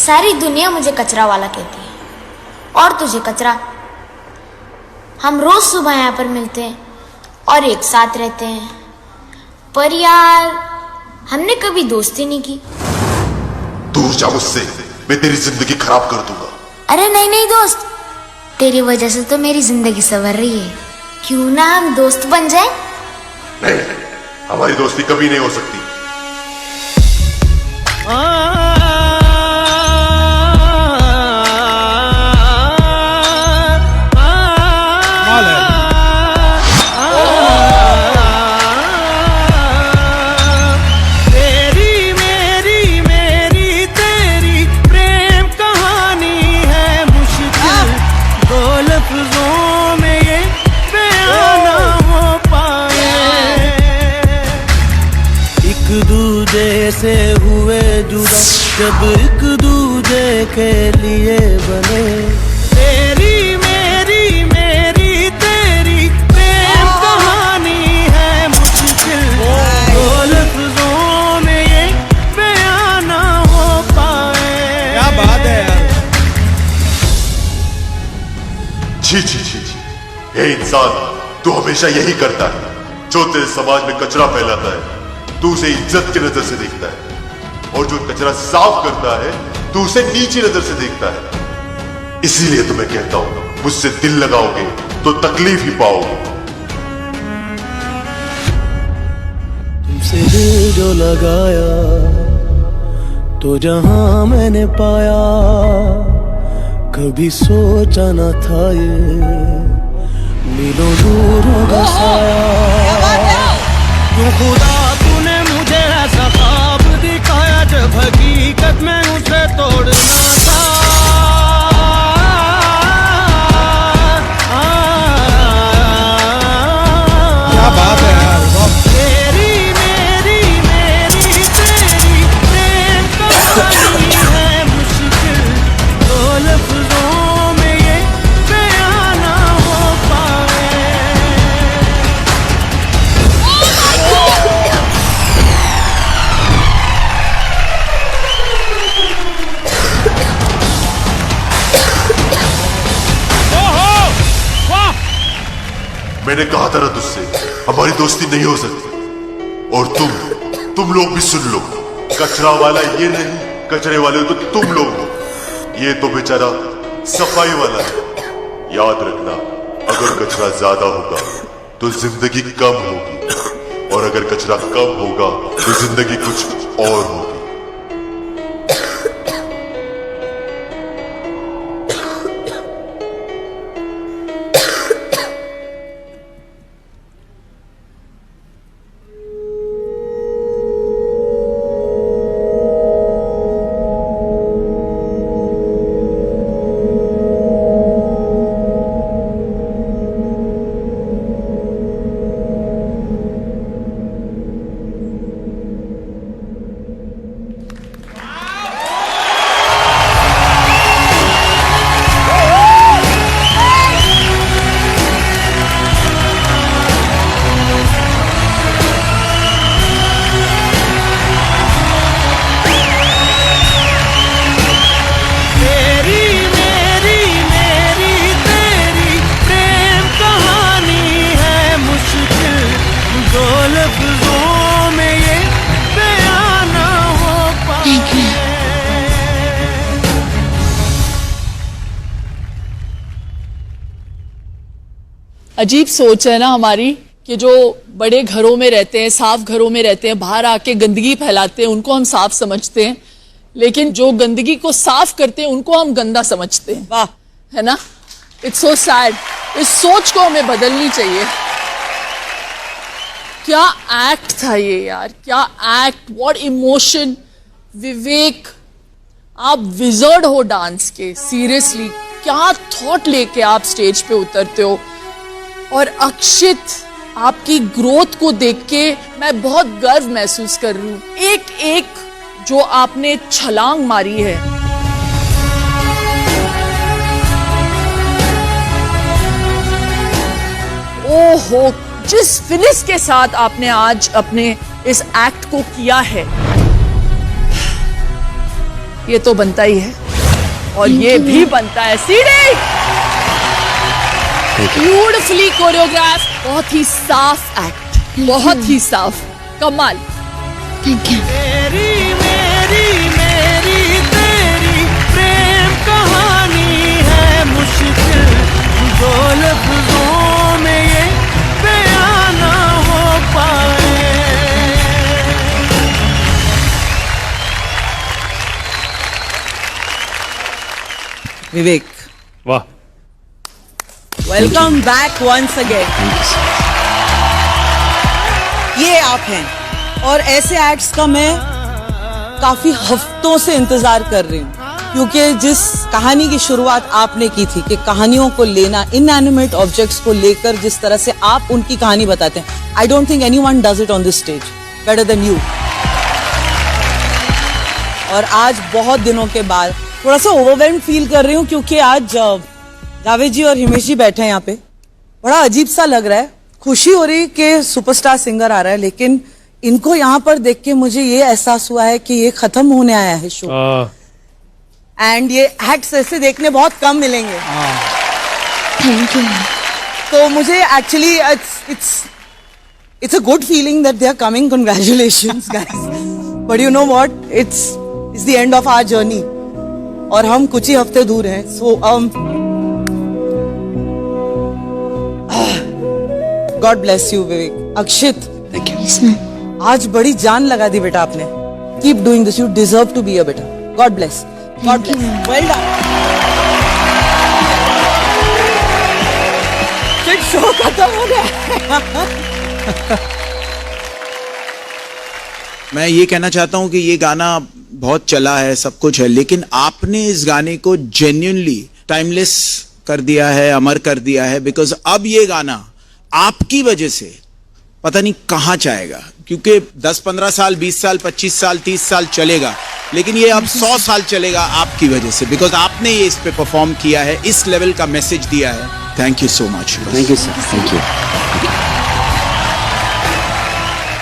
सारी दुनिया मुझे कचरा वाला कहती है और तुझे कचरा। हम रोज सुबह यहाँ पर मिलते हैं और एक साथ रहते हैं, पर यार हमने कभी दोस्ती नहीं की। दूर जा मुझसे, मैं तेरी जिंदगी खराब कर दूंगा। अरे नहीं नहीं दोस्त, तेरी वजह से तो मेरी जिंदगी संवर रही है, क्यों ना हम दोस्त बन जाए? नहीं, हमारी दोस्ती कभी नहीं हो सकती। से हुए जुदा जब एक दूजे के लिए बने, तेरी मेरी मेरी तेरी प्रेम कहानी है मुश्किल, दो लफ्जों में ये बयान ना हो पाए। क्या बात है यार। छी छी छी छी, ये इंसान तू हमेशा यही करता है। जो तेरे समाज में कचरा फैलाता है तू उसे इज्जत की नजर से देखता है, और जो कचरा साफ करता है तू उसे नीची नजर से देखता है। इसीलिए तो मैं कहता हूं, मुझसे दिल लगाओगे तो तकलीफ ही पाओगे। तुमसे दिल जो लगाया तो जहां मैंने पाया, कभी सोचा न था ये मीलों दूर होगा साया। क्यों खुदा तूने मुझे ऐसा ख्वाब दिखाया जब हकीकत में उसे तोड़ना था। क्या बात है यार। तेरी मेरी मेरी तेरी प्रेम कहानी है मुश्किल, दो लफ्जों में ये बयान ना हो पाए। मैंने कहा था ना तुझसे, हमारी दोस्ती नहीं हो सकती। और तुम लोग भी सुन लो, कचरा वाला ये नहीं, कचरे वाले तो तुम लोग हो। ये तो बेचारा सफाई वाला है। याद रखना, अगर कचरा ज्यादा होगा तो जिंदगी कम होगी, और अगर कचरा कम होगा तो जिंदगी कुछ और होगी। अजीब सोच है ना हमारी कि जो बड़े घरों में रहते हैं, साफ घरों में रहते हैं, बाहर आके गंदगी फैलाते हैं उनको हम साफ समझते हैं, लेकिन जो गंदगी को साफ करते हैं उनको हम गंदा समझते हैं। वाह, है ना? It's so sad. इस सोच को हमें बदलनी चाहिए। क्या एक्ट था ये यार, क्या एक्ट, व्हाट इमोशन। विवेक, आप विजर्ड हो डांस के, सीरियसली क्या थॉट लेके आप स्टेज पे उतरते हो। और अक्षित, आपकी ग्रोथ को देख के मैं बहुत गर्व महसूस कर रही हूँ। एक एक जो आपने छलांग मारी है, ओहो, जिस फिनिश के साथ आपने आज अपने इस एक्ट को किया है, ये तो बनता ही है और ये भी बनता है। सीढ़ी ब्यूटिफुली कोरियोग्राफ, बहुत ही साफ एक्ट, बहुत ही साफ, कमाल। Thank you. तेरी मेरी मेरी तेरी प्रेम कहानी है मुश्किल जो लफ्जों में ये बयां ना हो पाए। विवेक, वाह, वेलकम बैक वंस अगेन। ये आप हैं और ऐसे एक्ट्स का मैं काफी हफ्तों से इंतजार कर रही हूँ, क्योंकि जिस कहानी की शुरुआत आपने की थी कि कहानियों को लेना, इनएनिमेट ऑब्जेक्ट्स को लेकर जिस तरह से आप उनकी कहानी बताते हैं, I don't think anyone does it on this stage better than you. और आज बहुत दिनों के बाद थोड़ा सा ओवरवेल्म्ड फील कर रही हूँ, क्योंकि आज जावेद जी और हिमेश जी बैठे हैं यहाँ पे। बड़ा अजीब सा लग रहा है, खुशी हो रही कि सुपरस्टार सिंगर आ रहा है, लेकिन इनको यहाँ पर देख के मुझे ये एहसास हुआ है कि ये खत्म होने आया है शो, एंड ये एक्ट्स ऐसे देखने बहुत कम मिलेंगे। Thank you. तो मुझे actually it's a good feeling that they are coming. Congratulations guys, but you know what, it's the end of our journey और हम कुछ ही हफ्ते दूर हैं। So God bless you Vivek. Akshit, yes ma'am. आज बड़ी जान लगा दी बेटा आपने। Keep doing this, you deserve to be a बेटा। God bless, God bless, well done. Show खत्म हो गया। मैं ये कहना चाहता हूं कि ये गाना बहुत चला है, सब कुछ है, लेकिन आपने इस गाने को जेन्युइनली टाइमलेस कर दिया है, अमर कर दिया है, बिकॉज अब ये गाना आपकी वजह से पता नहीं कहां जाएगा, क्योंकि 10-15 साल, 20 साल, 25 साल, 30 साल चलेगा, लेकिन ये अब 100 साल चलेगा आपकी वजह से, बिकॉज आपने ये इस पे परफॉर्म किया है, इस लेवल का मैसेज दिया है। Thank you so much. Thank you sir, thank you.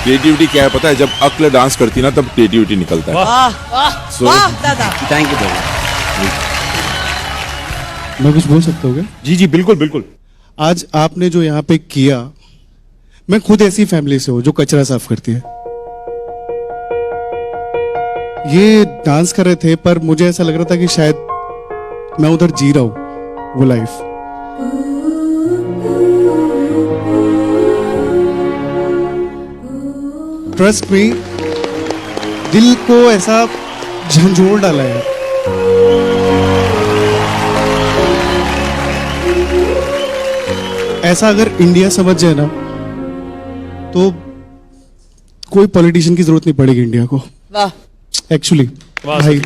Creativity क्या है पता है, जब अक्ल डांस करती ना तब क्रिएटिविटी निकलता है। वाह वाह वाह दादा, थैंक यू दादा। मैं कुछ बोल सकता हूँ क्या? जी जी बिल्कुल बिल्कुल। आज आपने जो यहाँ पे किया, मैं खुद ऐसी फैमिली से हूँ जो कचरा साफ करती है। ये डांस कर रहे थे, पर मुझे ऐसा लग रहा था कि शायद मैं उधर जी रहा हूँ वो लाइफ। ट्रस्ट मी, दिल को ऐसा झंझोर डाला है। ऐसा अगर इंडिया समझ जाए ना, तो कोई पॉलिटिशियन की जरूरत नहीं पड़ेगी इंडिया को। वाह, एक्चुअली भाई,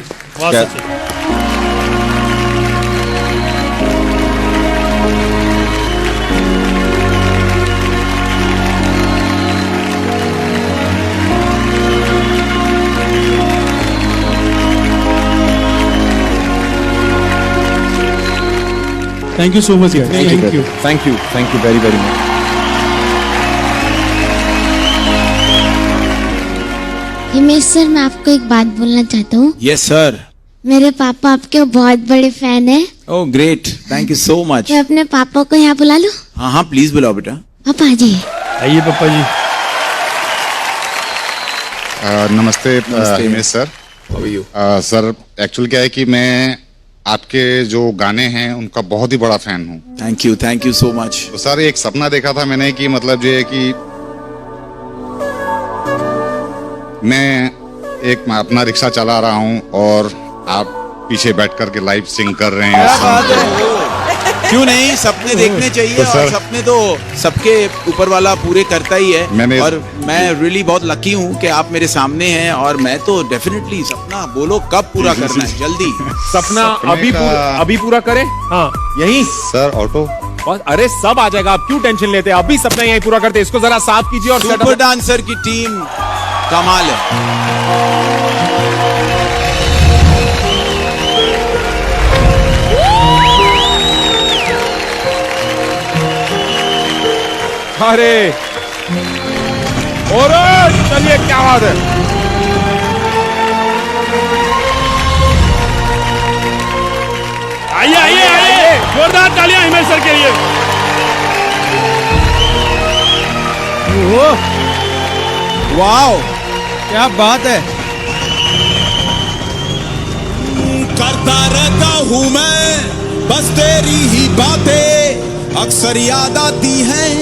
थैंक यू सो मच यार, thank you, thank you very very much. Himesh sir, मैं आपको एक बात बोलना चाहता हूँ। Yes sir. मेरे पापा आपके बहुत बड़े फैन हैं। Oh great, thank you so much. मैं अपने पापा को यहाँ बुला लूँ? हाँ हाँ प्लीज बुलाओ बेटा। आप आ जाइए। आइए पापा जी। नमस्ते Himesh sir. How are you? Sir actually क्या है कि मैं आपके जो गाने हैं उनका बहुत ही बड़ा फैन हूँ। Thank you so much. तो सर एक सपना देखा था मैंने कि मतलब ये है कि मैं अपना रिक्शा चला रहा हूँ और आप पीछे बैठ कर के लाइव सिंग कर रहे हैं। क्यों नहीं, सपने देखने चाहिए तो और सपने तो सबके ऊपर वाला पूरे करता ही है। और मैं रियली बहुत लकी हूँ कि आप मेरे सामने हैं, और मैं तो डेफिनेटली सपना बोलो कब पूरा करना है, जल्दी। सपना अभी पूरा करें। हाँ यही सर ऑटो। अरे सब आ जाएगा, आप क्यों टेंशन लेते हैं, अभी सपना यही पूरा करते हैं। इसको जरा साफ कीजिए। और सुपर डांसर की टीम कमाल है। अरे और चलिए, क्या बात है। आइए आइए आइए, जोरदार तालियां हिमेश सर के लिए। वाओ, क्या बात है। करता रहता हूँ मैं बस तेरी ही बातें, अक्सर याद आती हैं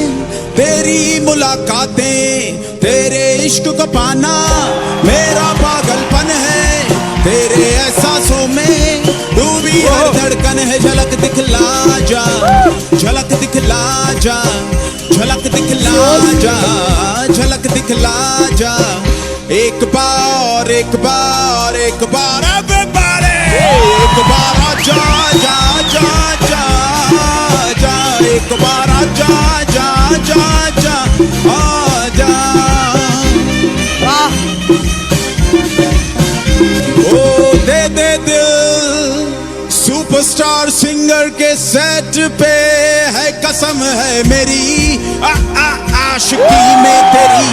तेरी मुलाकातें। तेरे इश्क का पाना मेरा पागलपन है, तेरे एहसासों में डूबी हर धड़कन है। झलक दिखला जा, झलक दिखला जा, झलक दिखला जा, झलक दिखला जा। एक बार एक बार एक बार अब बारे, एक बार जा जा जा जा जा, एक बार जा जा जा जा जा। ओ दे दे दिल सुपरस्टार सिंगर के सेट पे है, कसम है मेरी आशिकी में तेरी।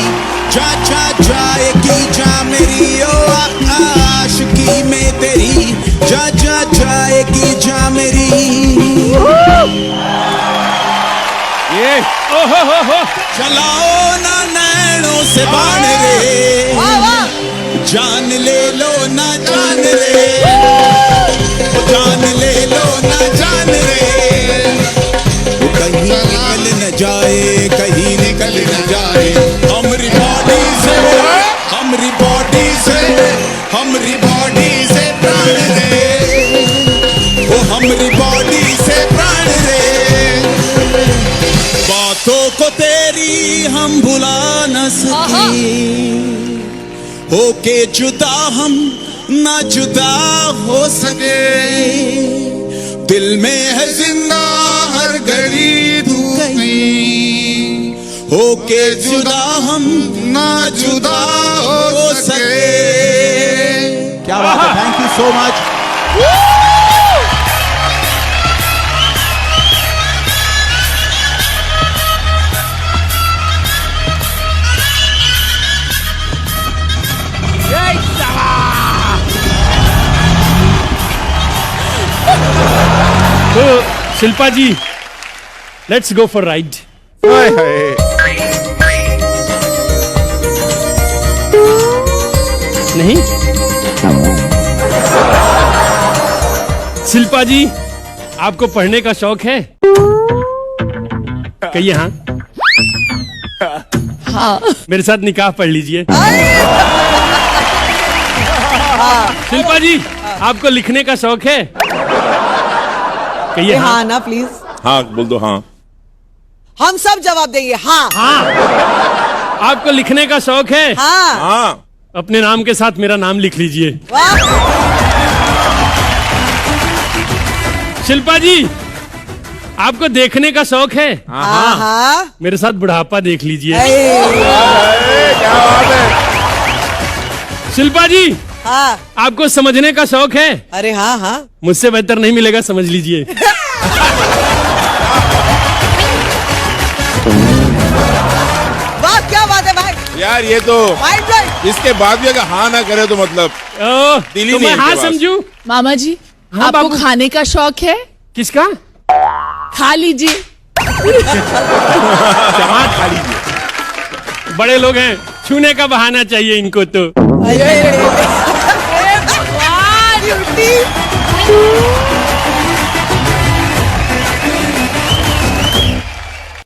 जा जा जाएगी जा मेरी ओ आशिकी में तेरी, जा जा जाएगी जा मेरी। ये हो। चलाओ ना नैनों से बाण रे, जान ले लो ना जान रे, जान ले लो ना जान रे। कहीं निकल न जाए, कहीं निकल न जाए हमारी बॉडी से, हमारी बॉडी से, हमारी बॉडी से प्राण दे, वो हमारी बॉडी से प्राण दे। बातों को तेरी हम भुला न सके, होके जुदा हम ना जुदा हो सके। दिल में है जिंदा हर घड़ी तू कहीं, होके जुदा हम ना जुदा हो सके। क्या बात है, थैंक यू सो मच। तो शिल्पा जी, लेट्स गो फॉर राइड। नहीं शिल्पा जी, आपको पढ़ने का शौक है? कहिए हाँ। हाँ। मेरे साथ निकाह पढ़ लीजिए। शिल्पा जी, आपको लिखने का शौक है? कहिए हाँ। हाँ ना प्लीज। हाँ बोल दो हाँ। हम सब जवाब देंगे हाँ। हाँ। आपको लिखने का शौक है? हाँ। हाँ। अपने नाम के साथ मेरा नाम लिख लीजिए। वाह। शिल्पा जी, आपको देखने का शौक है? हाँ हाँ। मेरे साथ बुढ़ापा देख लीजिए। क्या बात है। शिल्पा जी, हाँ। आपको समझने का शौक है? अरे हाँ हाँ। मुझसे बेहतर नहीं मिलेगा, समझ लीजिए। वाह क्या बात है भाई। यार ये तो इसके बाद भी अगर हाँ ना करे तो मतलब दिल ही तो नहीं मैं है हाँ इनके पास। समझू? मामा जी, हाँ, आपको बाबू। खाने का शौक है? किसका? खा लीजिए। जहाँ खा लीजिए। बड़े लोग हैं, छूने का बहाना चाहिए इनको तो। वाह,